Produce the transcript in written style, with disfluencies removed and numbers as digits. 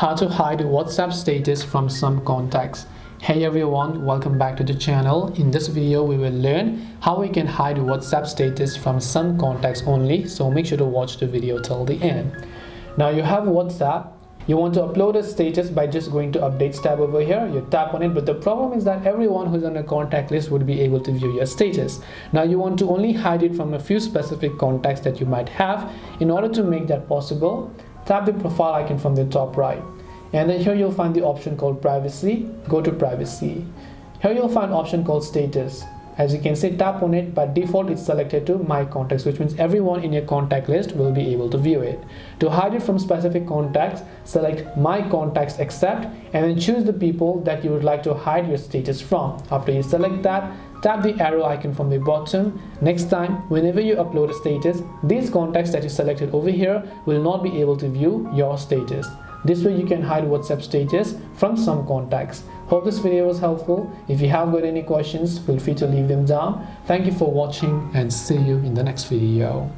How to hide WhatsApp status from some contacts. Hey everyone, welcome back to the channel. In this video we will learn how we can hide WhatsApp status from some contacts only, so make sure to watch the video till the end. Now you have WhatsApp, you want to upload a status by just going to updates tab over here. You tap on it, but the problem is that everyone who's on a contact list would be able to view your status. Now you want to only hide it from a few specific contacts that you might have. In order to make that possible, tap the profile icon from the top right, and then here you'll find the option called privacy. Go to privacy. Here you'll find option called status. As you can see, tap on it. By default it's selected to my contacts, which means everyone in your contact list will be able to view it. To hide it from specific contacts, select my contacts except, and then choose the people that you would like to hide your status from. After you select that, tap the arrow icon from the bottom. Next time, whenever you upload a status, these contacts that you selected over here will not be able to view your status. This way you can hide WhatsApp status from some contacts. Hope this video was helpful. If you have got any questions, feel free to leave them down. Thank you for watching and see you in the next video.